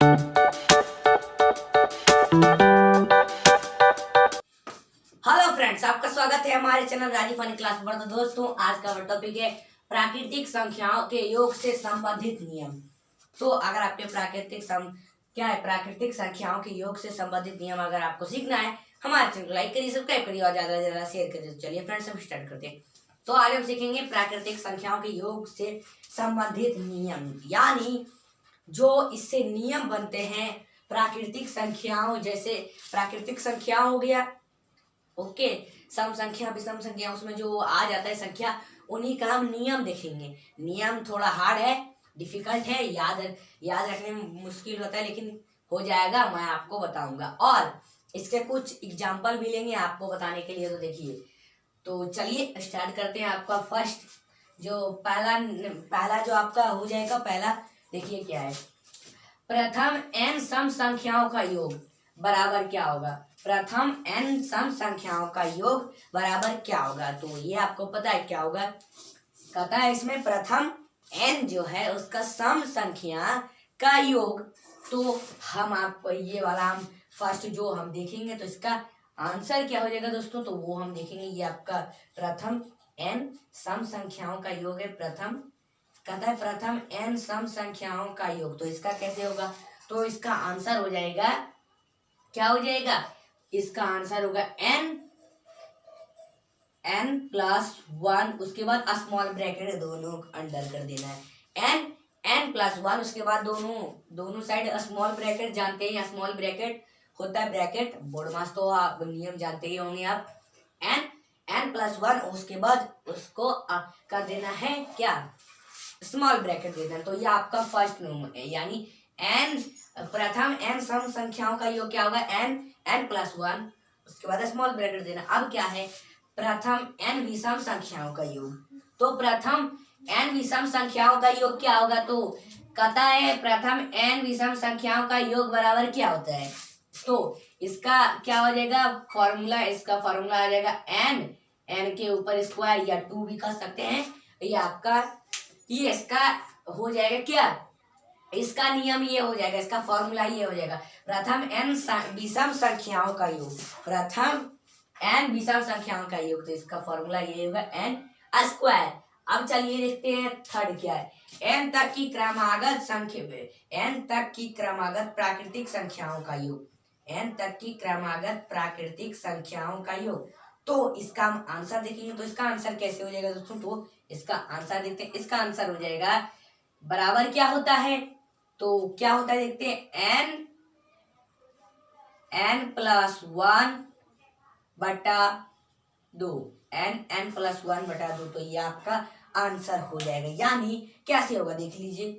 Hello friends, आपका स्वागत है हमारे चैनल राजी फनी क्लास पर। तो दोस्तों, आज का टॉपिक है प्राकृतिक संख्याओं के योग से संबंधित नियम। तो अगर आपके प्राकृतिक संख्याओं के योग से संबंधित नियम अगर आपको सीखना है, हमारे चैनल को लाइक करिए, सब्सक्राइब करिए और ज्यादा से ज्यादा शेयर करिए। तो चलिए फ्रेंड्स, हम स्टार्ट करते हैं। तो आज हम सीखेंगे प्राकृतिक संख्याओं के योग से संबंधित नियम, यानी जो इससे नियम बनते हैं प्राकृतिक संख्याओं। जैसे प्राकृतिक संख्या हो गया, ओके, सम संख्या विषम संख्या, उसमें जो आ जाता है संख्या, उन्हीं का हम नियम देखेंगे। नियम थोड़ा हार्ड है, डिफिकल्ट है, याद रखने में मुश्किल होता है, लेकिन हो जाएगा, मैं आपको बताऊंगा। और इसके कुछ एग्जाम्पल भी लेंगे आपको बताने के लिए। तो देखिए, तो चलिए स्टार्ट करते हैं। आपका फर्स्ट जो पहला जो आपका हो जाएगा, पहला देखिए क्या है। प्रथम n सम संख्याओं का योग बराबर क्या होगा? प्रथम n सम संख्याओं का योग बराबर क्या होगा? तो ये आपको पता है क्या होगा। कहता है इसमें प्रथम n जो है उसका सम संख्या का योग। तो हम आपको ये वाला हम फर्स्ट जो हम देखेंगे, तो इसका आंसर क्या हो जाएगा दोस्तों, तो वो हम देखेंगे। ये आपका प्रथम n सम संख्याओं का योग है। कहता है प्रथम n सम संख्याओं का योग, तो इसका कैसे होगा? तो इसका आंसर हो जाएगा, क्या हो जाएगा? इसका आंसर होगा n प्लस 1, उसके बाद स्मॉल ब्रैकेट दोनों अंडर कर देना है। n प्लस 1, उसके बाद दोनों साइड स्मॉल ब्रैकेट, जानते हैं स्मॉल ब्रैकेट होता है ब्रैकेट, बोर्ड मास तो आप नियम जानते ही होंगे आप। n प्लस 1, उसके बाद उसको कर देना है क्या, स्मॉल ब्रैकेट दे देना। तो ये आपका फर्स्ट नियम है, यानी प्रथम n सम संख्याओं का योग क्या होगा, n प्लस 1, उसके बाद स्मॉल ब्रैकेट देना। अब क्या है, प्रथम n विषम संख्याओं का योग। तो प्रथम n विषम संख्याओं का योग क्या होगा? तो कहता है प्रथम n विषम संख्याओं का योग बराबर क्या होता है? तो इसका क्या हो जाएगा फॉर्मूला, इसका फॉर्मूला आ जाएगा n के ऊपर स्क्वायर, या 2 भी कर सकते हैं। ये इसका हो जाएगा क्या, इसका नियम ये हो जाएगा, इसका फॉर्मूला ये हो जाएगा। प्रथम n विषम संख्याओं का योग, प्रथम n विषम संख्याओं का योग, तो इसका फॉर्मूला ये होगा n स्क्वायर। अब चलिए देखते हैं थर्ड क्या है। n तक की क्रमागत प्राकृतिक संख्याओं का योग, n तक की क्रमागत प्राकृतिक संख्याओं का योग। तो इसका हम आंसर देखेंगे, तो इसका आंसर कैसे हो जाएगा दोस्तों, तो इसका आंसर देखते हैं। इसका आंसर हो जाएगा बराबर क्या होता है, तो क्या होता है देखते हैं, n प्लस 1 बटा 2, n प्लस 1 बटा 2। तो ये आपका आंसर हो जाएगा। यानी कैसे होगा देख लीजिए,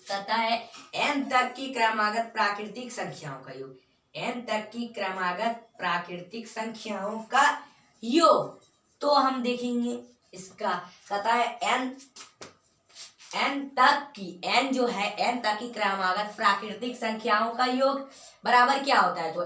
कहता है n तक की क्रमागत प्राकृतिक संख्याओं का योग, n तक की क्रमागत प्राकृतिक संख्याओं का योग। तो हम देखेंगे इसका, कहता है n जो है n तक की क्रमागत प्राकृतिक संख्याओं का योग बराबर क्या होता है, तो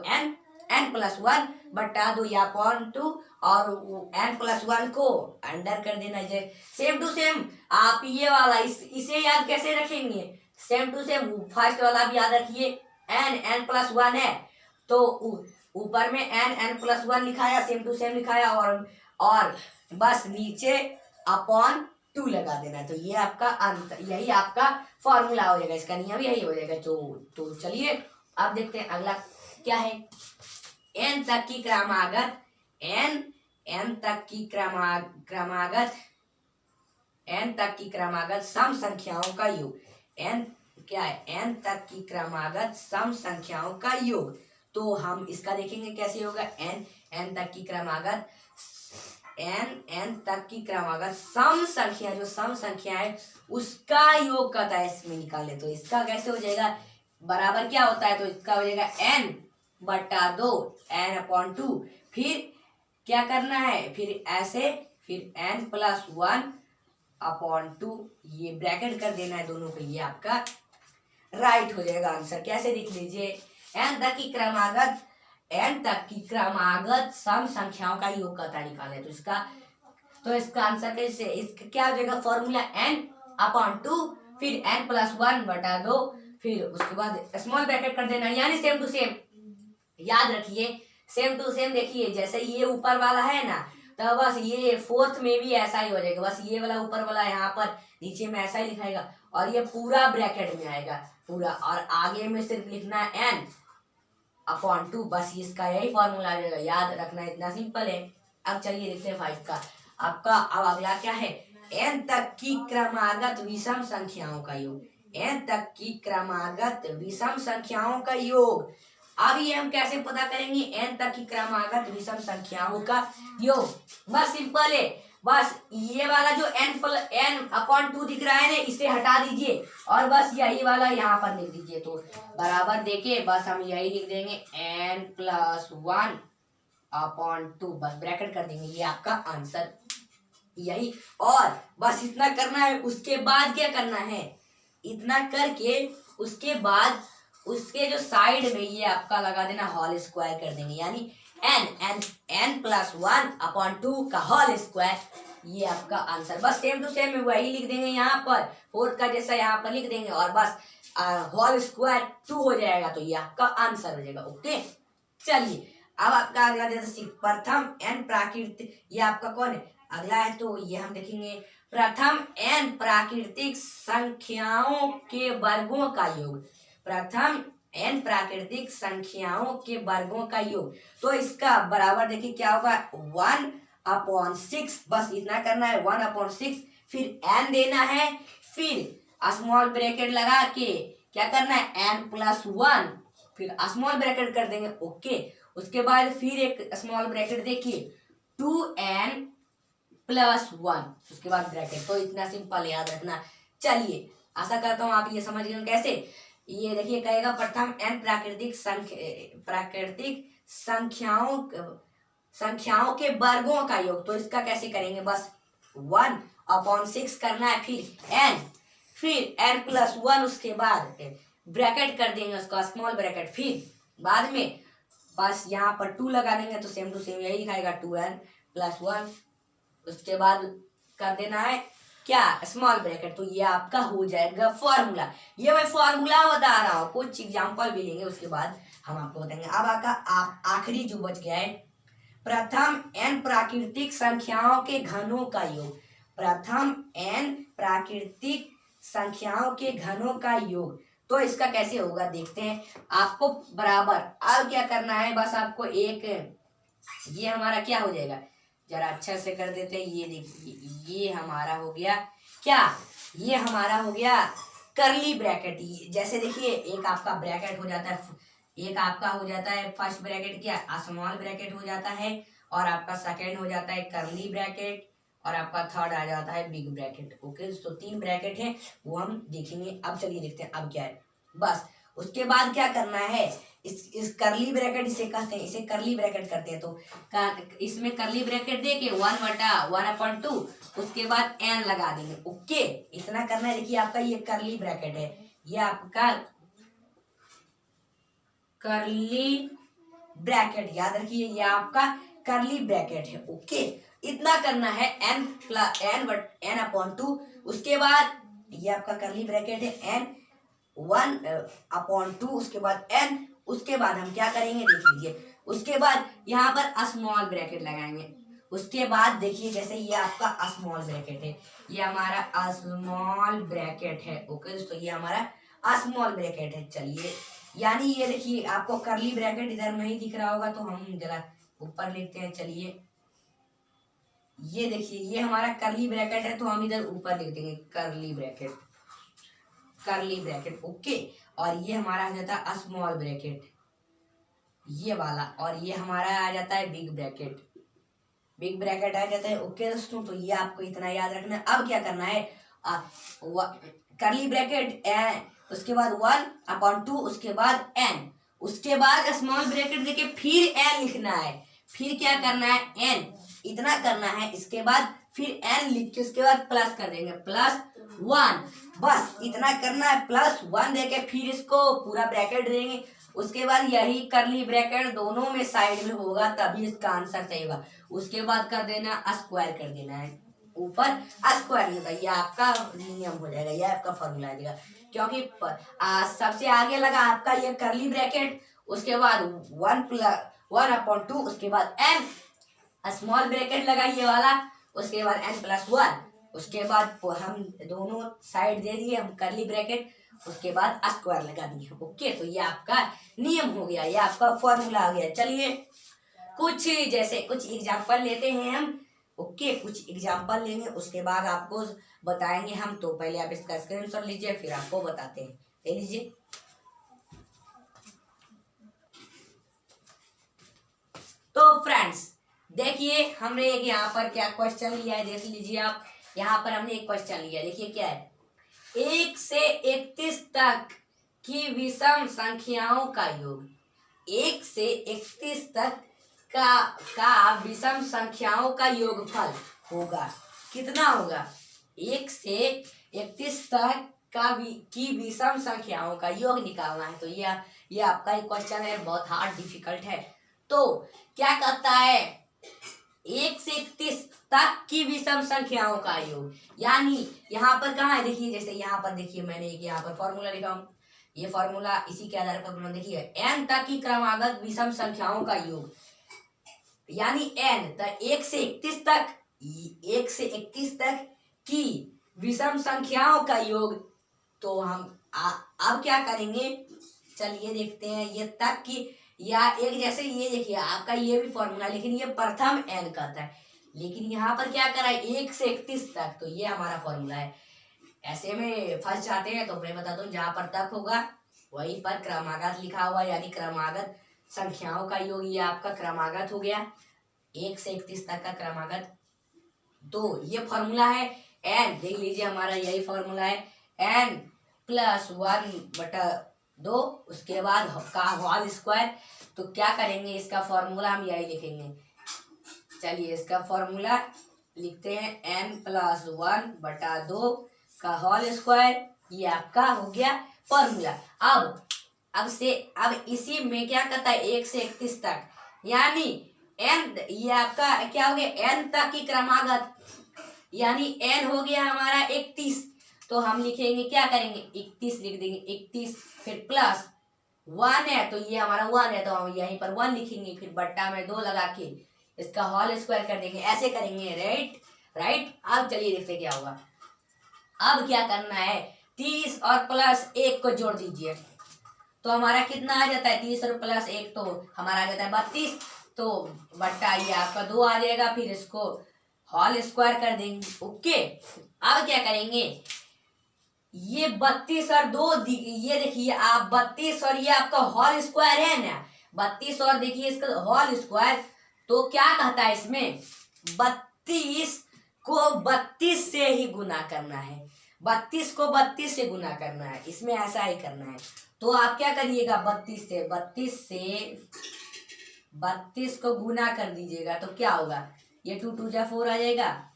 n प्लस 1 बटा 2 या अपॉन 2, और n प्लस 1 को अंडर कर देना है। सेम टू सेम आप ये वाला इसे याद कैसे रखेंगे, सेम टू सेम फर्स्ट वाला भी याद रखिए। n प्लस 1 है, तो ऊपर में n प्लस 1 लिखाया, सेम टू सेम लिखाया, और बस नीचे अपॉन 2 लगा देना। तो ये आपका यही आपका फॉर्मूला हो जाएगा, इसका नियम यही हो जाएगा। तो चलिए अब देखते हैं अगला क्या है। n तक की क्रमागत सम संख्याओं का योग, n क्या है, n तक की क्रमागत सम संख्याओं का योग। तो हम इसका देखेंगे कैसे होगा। n तक की क्रमागत सम संख्या, जो सम संख्या है उसका योग कहता है इसमें निकाले। तो इसका कैसे हो जाएगा, बराबर क्या होता है, तो इसका हो जाएगा n बटा 2, n अपॉन 2, फिर क्या करना है, फिर n प्लस 1 अपॉन 2, ये ब्रैकेट कर देना है दोनों को। ये आपका राइट हो जाएगा आंसर। कैसे लिख लीजिए, n तक की क्रमागत सम संख्याओं का योग कहता है निकाले। तो इसका आंसर कैसे, इसका क्या हो जाएगा, फॉर्मूला n अपॉन 2, फिर n प्लस 1 बटा 2, फिर उसके बाद स्मॉल ब्रैकेट कर देना, यानी सेम टू सेम। याद रखिए सेम टू सेम, देखिए जैसे ये ऊपर वाला है ना, तो बस ये फोर्थ में भी ऐसा ही हो जाएगा, बस ये वाला ऊपर वाला यहाँ पर नीचे में ऐसा ही लिखाएगा और ये पूरा ब्रैकेट में आएगा पूरा, और आगे में सिर्फ लिखना है n/2, बस इसका यही फॉर्मूला आ जाएगा। याद रखना इतना सिंपल है। अब चलिए देखते हैं 5 का आपका। अब अगला क्या है, n तक की क्रमागत विषम संख्याओं का योग, n तक की क्रमागत विषम संख्याओं का योग। अब ये हम कैसे पता करेंगे, n तक की क्रमागत विषम संख्याओं का योग? बस सिंपल है, बस ये वाला जो n/2 दिख रहा है ना, इसे हटा दीजिए और बस यही वाला यहाँ पर लिख दीजिए। तो बराबर देखिए, बस हम यही लिख देंगे n+1/2, बस ब्रैकेट कर देंगे, ये आपका आंसर यही। और बस इतना करना है। उसके बाद क्या करना है, इतना करके उसके बाद उसके जो साइड में ये आपका लगा देना होल स्क्वायर कर देंगे, यानी n+1/2 का होल स्क्वायर, ये आपका आंसर। बस सेम टू सेम वही लिख देंगे यहाँ पर, 4 का जैसा यहाँ पर लिख देंगे और बस होल स्क्वायर 2 हो जाएगा, तो ये आपका आंसर हो जाएगा। ओके चलिए अब आपका अगला जैसे प्रथम n प्राकृतिक, ये आपका कौन है अगला है, तो ये हम देखेंगे प्रथम n प्राकृतिक संख्याओं के वर्गों का योग। प्रथम n प्राकृतिक संख्याओं के वर्गों का योग, तो इसका बराबर देखिए क्या होगा, 1/6, बस इतना करना है 1/6, फिर n देना है, फिर स्मॉल ब्रैकेट लगा के क्या करना है n+1, फिर स्मॉल ब्रैकेट कर देंगे। ओके उसके बाद फिर एक स्मॉल ब्रैकेट देखिए 2n+1, उसके बाद ब्रैकेट। तो इतना सिंपल याद रखना। चलिए आशा करता हूँ आप ये समझ गए कैसे। ये देखिए कहेगा प्रथम n प्राकृतिक संख्याओं के वर्गों का योग, तो इसका कैसे करेंगे, बस 1/6 करना है, फिर n+1, उसके बाद ब्रैकेट कर देंगे उसका स्मॉल ब्रैकेट, फिर बाद में बस यहाँ पर 2 लगा देंगे, तो सेम टू सेम यही दिखाएगा 2n+1, उसके बाद कर देना है क्या स्मॉल ब्रैकेट। तो ये आपका हो जाएगा फॉर्मूला। ये मैं फॉर्मूला बता रहा हूँ, कुछ एग्जांपल भी लेंगे उसके बाद हम आपको बताएंगे। अब आपका आखिरी जो बच गया है, प्रथम n प्राकृतिक संख्याओं के घनों का योग। प्रथम n प्राकृतिक संख्याओं के घनों का योग, तो इसका कैसे होगा देखते हैं। आपको बराबर अब क्या करना है, बस आपको एक, ये हमारा क्या हो जाएगा, जरा अच्छा से कर देते हैं। ये देखिए ये हमारा हो गया क्या, ये हमारा हो गया करली ब्रैकेट। जैसे देखिए एक आपका ब्रैकेट हो जाता है, एक आपका हो जाता है फर्स्ट ब्रैकेट क्या स्मॉल ब्रैकेट हो जाता है, और आपका सेकंड हो जाता है करली ब्रैकेट, और आपका थर्ड आ जाता है बिग ब्रैकेट। ओके तो 3 ब्रैकेट है वो हम देखेंगे। अब चलिए देखते हैं अब क्या है। बस उसके बाद क्या करना है, इस करली ब्रैकेट इसे कहते हैं, इसे करली ब्रैकेट करते हैं। तो इसमें करली ब्रैकेट दे के 1/2, उसके बाद n लगा देंगे। ओके इतना करना है। देखिए आपका ये करली ब्रैकेट है, ये आपका करली ब्रैकेट, याद रखिए ये आपका करली ब्रैकेट है। ओके इतना करना है n/2, उसके बाद ये आपका करली ब्रैकेट है n1/2, उसके बाद n, उसके बाद हम क्या करेंगे देख लीजिए। उसके बाद यहाँ पर स्मॉल ब्रैकेट लगाएंगे, उसके बाद देखिए जैसे ये आपका स्मॉल ब्रैकेट है, ये हमारा स्मॉल ब्रैकेट है। ओके दोस्तों ये हमारा स्मॉल ब्रैकेट है। चलिए यानी ये देखिए आपको करली ब्रैकेट इधर नहीं दिख रहा होगा, तो हम जरा ऊपर लिखते हैं। चलिए ये देखिए ये हमारा करली ब्रैकेट है, तो हम इधर ऊपर लिख देंगे करली ब्रैकेट, करली ब्रैकेट। ओके और ये हमारा आ जाता है स्मॉल ब्रैकेट ये वाला, और ये हमारा आ जाता है बिग ब्रैकेट, बिग ब्रैकेट आ जाता है। ओके दोस्तों तो ये आपको इतना याद रखना है। अब क्या करना है, करली ब्रैकेट उसके बाद 1/2, उसके बाद n, उसके बाद स्मॉल ब्रैकेट देके फिर n लिखना है, फिर क्या करना है n, इतना करना है। इसके बाद फिर n लिख के उसके बाद प्लस कर देंगे +1, बस इतना करना है। +1 देके फिर इसको पूरा ब्रैकेट देंगे, उसके बाद यही करली ब्रैकेट दोनों में साइड में होगा, तभी इसका आंसर सही होगा। उसके बाद कर देना स्क्वायर कर देना है, ऊपर स्क्वायर होगा, ये आपका नियम हो जाएगा, ये आपका फॉर्मूला आ जाएगा। क्योंकि सबसे आगे लगा आपका ये करली ब्रैकेट, उसके बाद 1+1/2, उसके बाद n स्मॉल ब्रैकेट लगा ये वाला, उसके बाद n+1, उसके बाद हम दोनों साइड दे दिए हम करली ब्रैकेट, उसके बाद स्क्वायर लगा दिए। ओके, तो ये आपका नियम हो गया, ये आपका फॉर्मूला आ गया। चलिए कुछ एग्जांपल लेते हैं हम। ओके, कुछ एग्जांपल लेंगे, उसके बाद आपको बताएंगे हम। तो पहले आप इसका स्क्रीनशॉट लीजिए, फिर आपको बताते हैं। ले लीजिए। तो फ्रेंड्स देखिए, हमने एक यहाँ पर क्या क्वेश्चन लिया है, देख लीजिए आप। यहाँ पर हमने एक क्वेश्चन लिया, देखिए क्या है। 1 से 31 तक की विषम संख्याओं का योग, 1 से 31 तक का विषम संख्याओं का योगफल होगा। कितना होगा? 1 से 31 तक की विषम संख्याओं का योग निकालना है। तो ये आपका एक क्वेश्चन है, बहुत हार्ड डिफिकल्ट है। तो क्या कहता है, 1 से 31 तक की विषम संख्याओं का योग, यानी यहाँ पर कहाँ है, देखिए जैसे यहाँ पर देखिए मैंने एक यहाँ पर फॉर्मूला लिखा हूँ, ये फॉर्मूला इसी के आधार पर देखिए n तक की क्रमागत विषम संख्याओं का योग, यानी n तक 1 से 31 तक की विषम संख्याओं का योग। तो हम अब क्या करेंगे, चलिए देखते हैं। ये तक की या एक जैसे ये देखिए आपका ये भी फॉर्मूला, लेकिन ये प्रथम n कहता है, लेकिन यहाँ पर क्या करा है 1 से 31 तक, तो ये हमारा फॉर्मूला है। ऐसे में फंस जाते हैं, तो मैं बता दूं जहाँ पर तक होगा वहीं पर क्रमागत लिखा हुआ, यानी क्रमागत संख्याओं का योग, ये आपका क्रमागत हो गया 1 से 31 तक का क्रमागत। तो ये फॉर्मूला है n, देख लीजिए हमारा यही फॉर्मूला है n+1/2, उसके बाद का होल स्क्वायर। तो क्या करेंगे, इसका फॉर्मूला हम यही लिखेंगे। चलिए इसका फॉर्मूला लिखते हैं, n+1/2 का होल स्क्वायर, ये आपका हो गया फॉर्मूला। अब इसी में क्या कहता है 1 से 31 तक, यानी n, ये आपका क्या हो गया n तक की क्रमागत, यानी n हो गया हमारा 31। तो हम लिखेंगे, क्या करेंगे 31 लिख देंगे, 31 फिर प्लस 1 है, तो ये हमारा 1 है, तो हम यहीं पर 1 लिखेंगे, फिर बट्टा में 2 लगा के इसका होल स्क्वायर कर देंगे, ऐसे करेंगे। राइट। अब चलिए देखते क्या होगा। अब क्या करना है, 30 और प्लस 1 को जोड़ दीजिए, तो हमारा कितना आ जाता है, 30 और प्लस 1 तो हमारा आ जाता है 32। तो बट्टा ये आपका 2 आ जाएगा, फिर इसको होल स्क्वायर कर देंगे। ओके, अब क्या करेंगे, ये 32 और 2, ये देखिए आप 32 और ये आपका होल स्क्वायर है ना, 32 और देखिए इसका होल स्क्वायर। तो क्या कहता है इसमें, 32 को 32 से ही गुना करना है, 32 को 32 से गुना करना है, इसमें ऐसा ही करना है। तो आप क्या करिएगा, 32 को गुना कर दीजिएगा, तो क्या होगा, ये 2 2 जा 4 आ जाएगा,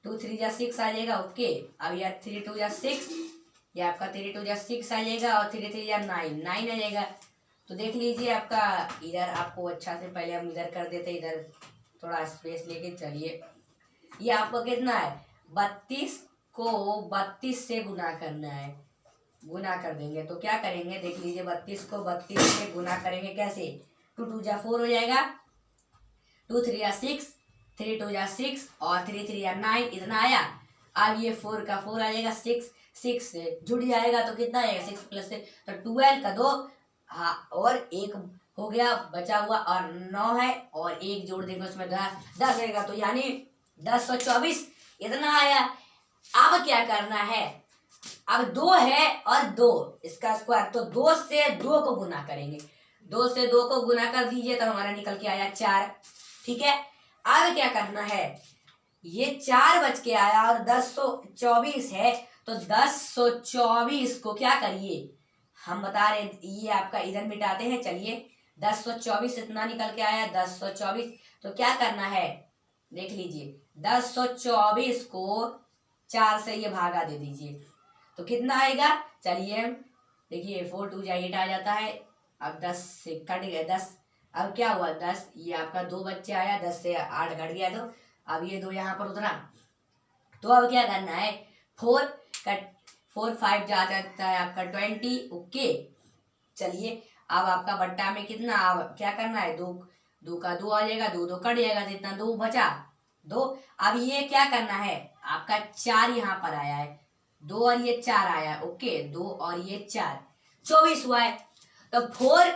2 3 जा 6 आ जाएगा। ओके, अब यह 3 2 जा 6, ये आपका 3 2 जा 6 आ जाएगा, और 3 3 जा 9 आ जाएगा। तो देख लीजिए आपका इधर, आपको अच्छा से पहले हम इधर कर देते, इधर थोड़ा स्पेस लेके। चलिए ये आपको कितना है, 32 को 32 से गुना करना है, गुना कर देंगे। तो क्या करेंगे, देख लीजिए 32 को 32 से गुना करेंगे कैसे, 2 2 जा 4 हो जाएगा, 2 3 जा 6, 3 2 जा 6 और 3 3 जा 9, इतना आया। अब ये 4 का 4 आ जाएगा, 6 से जुड़ जाएगा, तो कितना आएगा 6 प्लस से, तो 12 का 2, हाँ, और 1 हो गया बचा हुआ, और 9 है, और 1 जोड़ देंगे उसमें 10 रहेगा, तो यानी 1024 इतना आया। अब क्या करना है, अब 2 है और 2 इसका स्क्वायर, तो 2 से 2 को गुना करेंगे, 2 से 2 को गुना कर दीजिए, तो हमारा निकल के आया 4। ठीक है, अब क्या करना है, ये 4 बच के आया और 1024 है, तो 1024 को क्या करिए, हम बता रहे ये आपका इधर मिटाते हैं। चलिए 1024 इतना निकल के आया, 1024। तो क्या करना है, देख लीजिए 1024 को 4 से ये भागा दे दीजिए, तो कितना आएगा, चलिए देखिए 4 2 जा 8 आ जाता है। अब 10 से कट गया 10, अब क्या हुआ 10, ये आपका 2 बच्चे आया, 10 से 8 घट गया, तो अब ये 2 यहाँ पर उतरा। तो अब क्या करना है, 4 4 5 जा जाता है आपका 20। ओके, चलिए अब आपका बट्टा में कितना, अब क्या करना है, 2 2 का 2 आ जाएगा, 2 2 कट जाएगा, जितना 2 बचा 2। अब ये क्या करना है, आपका 4 यहाँ पर आया है, 2 और ये 4 आया है। ओके, 2 और ये 4 24 हुआ है। तो 4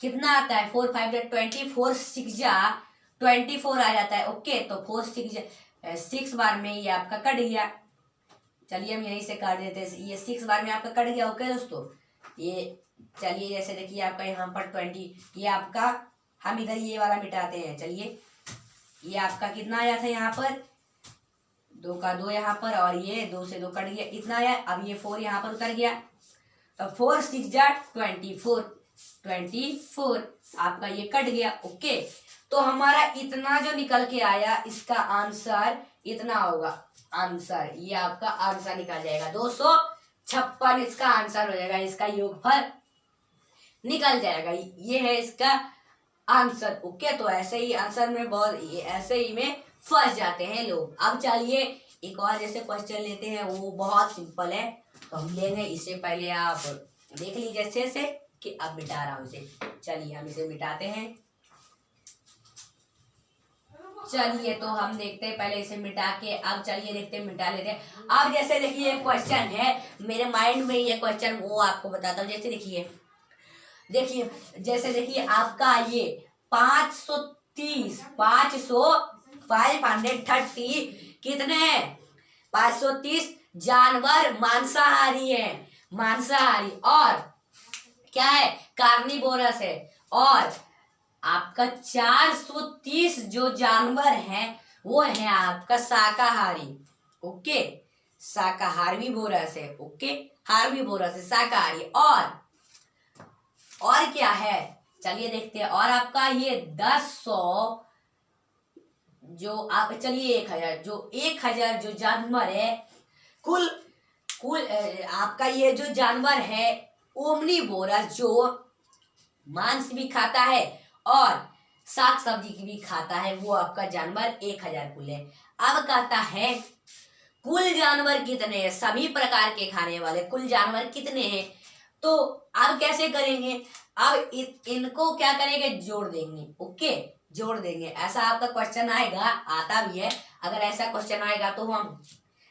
कितना आता है, 4 5 जा 20, 4 6 जा 24 आ जाता है। ओके, तो 4 6 बार में ये आपका कट गया। चलिए हम यहीं से काट देते हैं, ये 6 बार में आपका कट गया। ओके दोस्तों, ये चलिए जैसे देखिए आपका यहाँ पर 20, ये आपका हम इधर ये वाला मिटाते हैं। चलिए ये आपका कितना आया था यहाँ पर, 2 का 2 यहाँ पर, और ये 2 से 2 कट गया, इतना आया। अब ये 4 यहाँ पर उतर गया, तो 4 6 जा 24 24 आपका ये कट गया। ओके, तो हमारा इतना जो निकल के आया, इसका आंसर इतना होगा। आंसर ये आपका आंसर निकल जाएगा 256, इसका आंसर हो जाएगा, इसका योगफल निकल जाएगा। ये है इसका आंसर। ओके, तो ऐसे ही आंसर में बहुत ऐसे ही में फंस जाते हैं लोग। अब चलिए एक और जैसे क्वेश्चन लेते हैं, वो बहुत सिंपल है, तो हम लेंगे। इससे पहले आप देख लीजिए अच्छे से कि अब मिटा रहा हूं इसे। चलिए हम इसे मिटाते हैं। चलिए तो हम देखते हैं, पहले इसे मिटा के अब चलिए देखते हैं, मिटा लेते हैं। अब जैसे देखिए क्वेश्चन है मेरे माइंड में, ये क्वेश्चन वो आपको बताता हूँ। जैसे देखिए जैसे देखिए आपका ये 530 530 कितने 530 जानवर मांसाहारी है, मांसाहारी, और क्या है, कार्निवोरस है। और आपका 430 जो जानवर हैं वो है आपका शाकाहारी। ओके, शाकाहार्बीवोरस है। ओके, हार्बीवोरस है, शाकाहारी। और क्या है, चलिए देखते हैं। और आपका ये 10 जो आप चलिए 1000 जो 1000 जो जानवर है, कुल आपका ये जो जानवर है ओमनीवोरस, जो मांस भी खाता है और साग सब्जी की भी खाता है, वो आपका जानवर 1000 कुल है। अब कहता है कुल जानवर कितने हैं, सभी प्रकार के खाने वाले कुल जानवर कितने हैं। तो अब कैसे करेंगे, अब इनको क्या करेंगे, जोड़ देंगे। ओके, जोड़ देंगे। ऐसा आपका क्वेश्चन आएगा, आता भी है। अगर ऐसा क्वेश्चन आएगा तो हम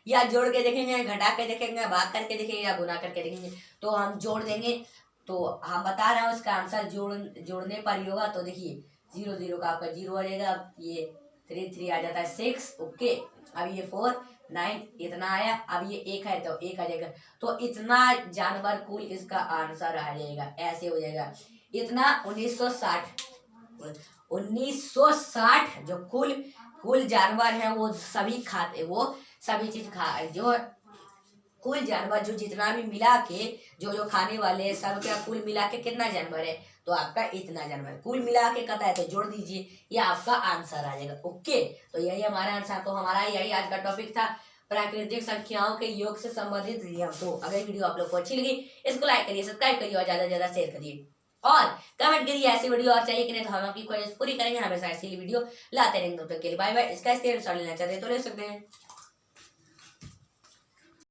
या जोड़ के देखेंगे, घटा के देखेंगे, भाग करके देखेंगे, या गुना करके देखेंगे। तो हम जोड़ देंगे। तो हम बता रहे हैं उसका आंसर जोड़ने पर ही होगा। तो देखिए 0 0 का आपका 0 आ जाएगा, ये 3 3 आ जाता है 6। ओके, अब ये 4 9 इतना आया, अब ये 1 है तो 1 आ जाएगा। तो इतना जानवर कुल इसका आंसर आ जाएगा, ऐसे हो जाएगा। इतना 1960 जो कुल जानवर है वो सभी खाते, वो सभी चीज जो कुल जानवर जो जितना भी मिला के जो खाने वाले सब का कुल मिला के कितना जानवर है, तो आपका इतना जानवर कुल मिला के कहता है, तो जोड़ दीजिए, ये आपका आंसर आ जाएगा। ओके, तो यही हमारा आंसर। तो हमारा यही आज का टॉपिक था, प्राकृतिक संख्याओं के योग से संबंधित नियम। तो अगर वीडियो आप लोग को अच्छी लगी, इसको लाइक करिए, सब्सक्राइब करिए और ज्यादा से ज्यादा शेयर करिए और कमेंट करिए ऐसी वीडियो और चाहिए कि नहीं, तो हम आपकी कोशिश पूरी करेंगे, हमेशा ऐसी वीडियो लाते रहेंगे। तब तक के लिए बाय बाय। इसका स्क्रीनशॉट लेना चाहते हैं तो ले सकते हैं।